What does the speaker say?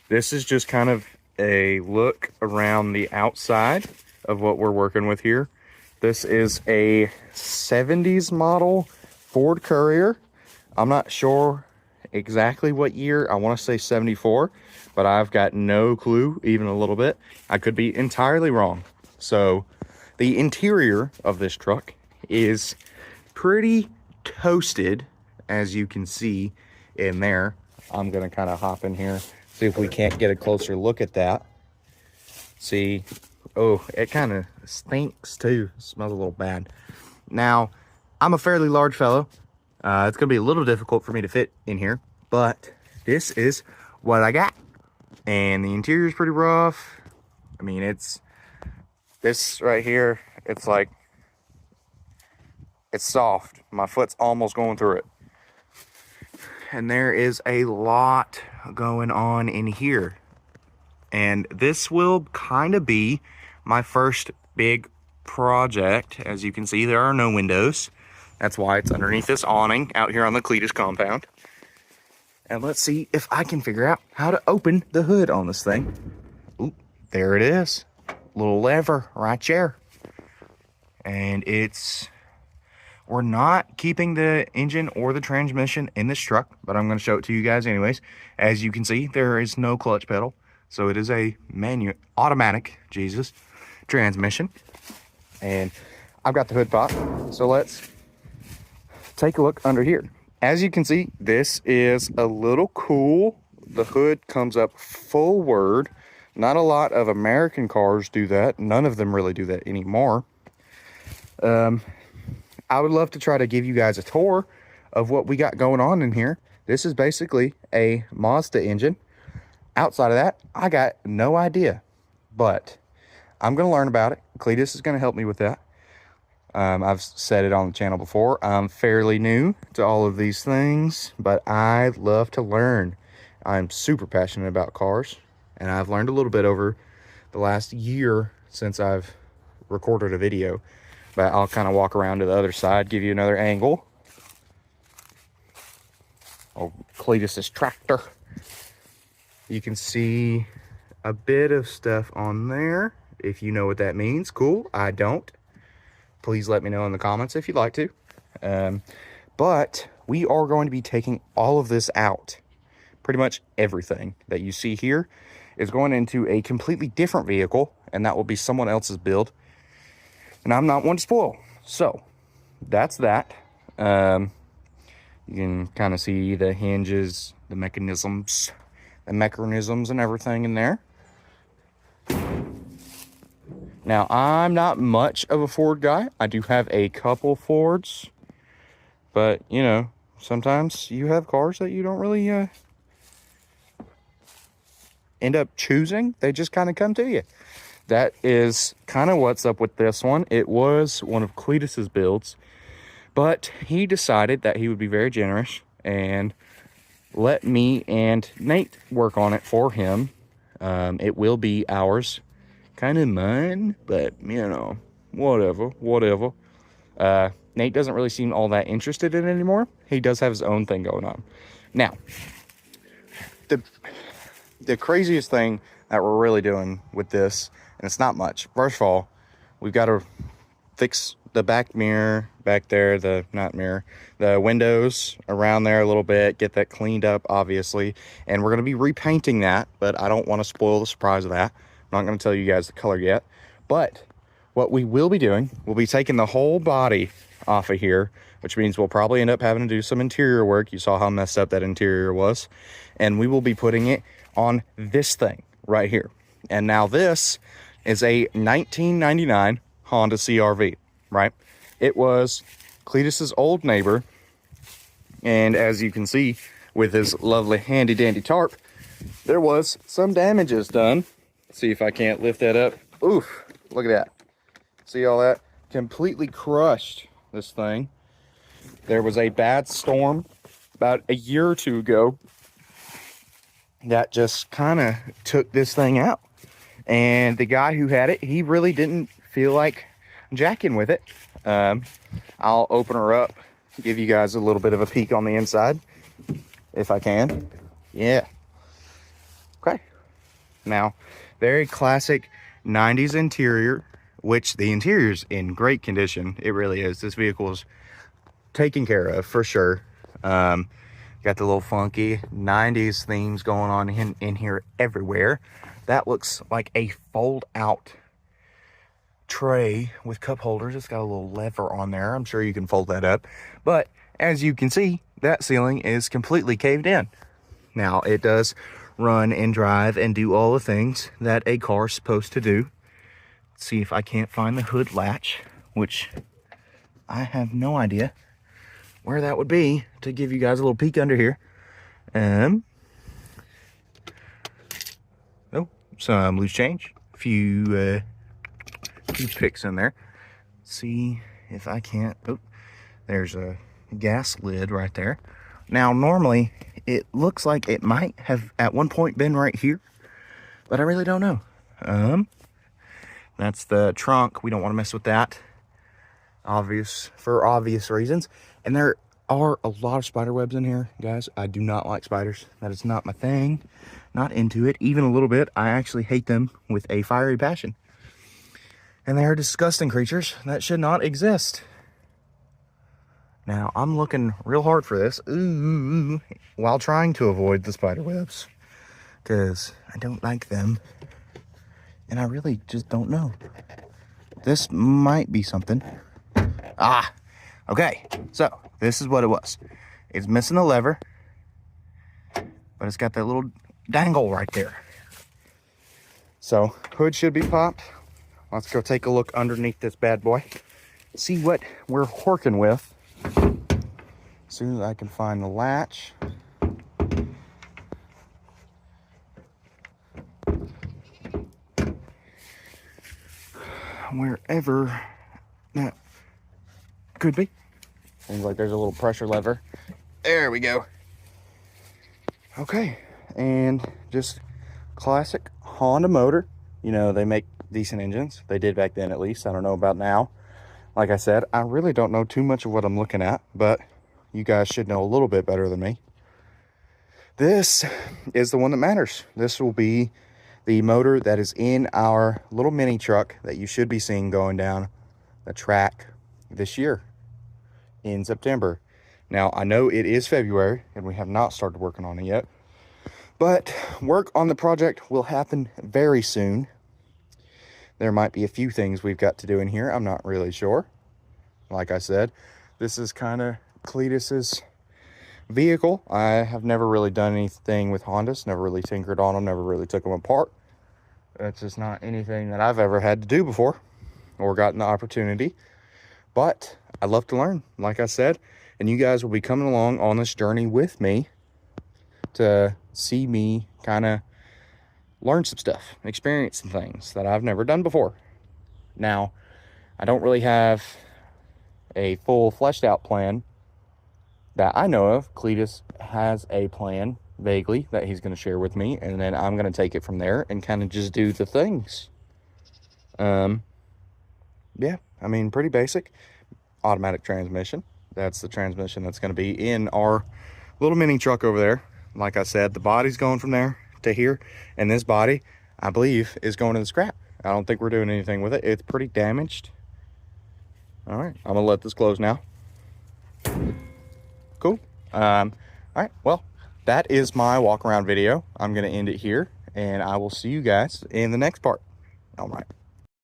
This is just kind of a look around the outside of what we're working with here. This is a 70s model Ford Courier. I'm not sure exactly what year. I want to say 74, but I've got no clue, even a little bit. I could be entirely wrong. So the interior of this truck is pretty toasted, as you can see in there. I'm gonna kind of hop in here, see if we can't get a closer look at that. See, oh, it kind of stinks too. It smells a little bad. Now, I'm a fairly large fellow. It's gonna be a little difficult for me to fit in here, but this is what I got. And the interior is pretty rough. I mean, it's this right here. It's like, it's soft. My foot's almost going through it. And there is a lot going on in here. And this will kind of be my first big project. As you can see, there are no windows. That's why it's underneath this awning out here on the Cleetus compound. And let's see if I can figure out how to open the hood on this thing. Ooh, there it is. Little lever right there. And we're not keeping the engine or the transmission in this truck, but I'm going to show it to you guys anyways. As you can see, there is no clutch pedal. So it is a automatic, transmission. And I've got the hood pop. So let's take a look under here. As you can see, this is a little cool. The hood comes up forward. Not a lot of American cars do that. None of them really do that anymore. I would love to try to give you guys a tour of what we got going on in here. This is basically a Mazda engine. Outside of that, I got no idea, but I'm going to learn about it. Cleetus is going to help me with that. I've said it on the channel before. I'm fairly new to all of these things, but I love to learn. I'm super passionate about cars, and I've learned a little bit over the last year since I've recorded a video. But I'll kind of walk around to the other side, give you another angle. Oh, Cleetus's tractor. You can see a bit of stuff on there. If you know what that means, cool. I don't. Please let me know in the comments if you'd like to. But we are going to be taking all of this out. Pretty much everything that you see here is going into a completely different vehicle, and that will be someone else's build. And I'm not one to spoil. So that's that. You can kind of see the hinges, the mechanisms and everything in there. Now, I'm not much of a Ford guy. I do have a couple Fords, but you know, sometimes you have cars that you don't really end up choosing. They just kind of come to you. That is kind of what's up with this one. It was one of Cleetus's builds, but he decided that he would be very generous and let me and Nate work on it for him. It will be ours, kind of mine, but you know, whatever. Nate doesn't really seem all that interested in it anymore. He does have his own thing going on. Now, the craziest thing that we're really doing with this, and it's not much. First of all, we've got to fix the back mirror back there, the windows around there a little bit, get that cleaned up, obviously. And we're going to be repainting that, but I don't want to spoil the surprise of that. I'm not going to tell you guys the color yet. But what we will be doing, we'll be taking the whole body off of here, which means we'll probably end up having to do some interior work. You saw how messed up that interior was. And we will be putting it on this thing right here. And now this is a 1999 Honda CR-V, right? It was Cleetus's old neighbor. And as you can see with his lovely handy dandy tarp, there was some damages done. See if I can't lift that up. Oof, look at that. See all that? Completely crushed this thing. There was a bad storm about a year or two ago that just kind of took this thing out. And the guy who had it, he really didn't feel like jacking with it. I'll open her up, give you guys a little bit of a peek on the inside, if I can. Yeah. Okay, Now, very classic 90s interior, which the interior's in great condition. It really is. This vehicle is taken care of for sure. Got the little funky 90s themes going on in here everywhere. That looks like a fold out tray with cup holders. It's got a little lever on there. I'm sure you can fold that up. But as you can see, that ceiling is completely caved in. Now, it does run and drive and do all the things that a car's supposed to do. Let's see if I can't find the hood latch, which I have no idea where that would be, to give you guys a little peek under here. Oh, some loose change, a few toothpicks in there. See if I can't. Oh, there's a gas lid right there. Now, normally it looks like it might have at one point been right here, but I really don't know. That's the trunk. We don't want to mess with that, for obvious reasons. And there are a lot of spider webs in here, guys. I do not like spiders. That is not my thing. Not into it, even a little bit. I actually hate them with a fiery passion. And they are disgusting creatures that should not exist. Now, I'm looking real hard for this, while trying to avoid the spider webs, because I don't like them. And I really just don't know. This might be something. Okay, so this is what it was. It's missing a lever, but it's got that little dangle right there. So hood should be popped. Let's go take a look underneath this bad boy, see what we're working with. As soon as I can find the latch. Wherever that could be. Seems like there's a little pressure lever. There we go. Okay, and just classic Honda motor. You know, they make decent engines. They did back then, at least. I don't know about now. Like I said, I really don't know too much of what I'm looking at, but you guys should know a little bit better than me. This is the one that matters. This will be the motor that is in our little mini truck that you should be seeing going down the track this year in September. Now, I know it is February and we have not started working on it yet, but work on the project will happen very soon. There might be a few things we've got to do in here. I'm not really sure. Like I said, this is kind of Cletus's vehicle. I have never really done anything with Hondas, never really tinkered on them, never really took them apart. That's just not anything that I've ever had to do before or gotten the opportunity. But I love to learn, like I said, and you guys will be coming along on this journey with me to see me kind of learn some stuff, experience some things that I've never done before. Now, I don't really have a full fleshed out plan that I know of. Cletus has a plan, vaguely, that he's going to share with me, and then I'm going to take it from there and kind of just do the things. Yeah, I mean, pretty basic. Automatic transmission. That's the transmission that's going to be in our little mini truck over there. Like I said, the body's going from there to here, and this body, I believe, is going to the scrap. I don't think we're doing anything with it. It's pretty damaged. All right, I'm going to let this close now. Cool. All right, well, that is my walk around video. I'm going to end it here, and I will see you guys in the next part. All right.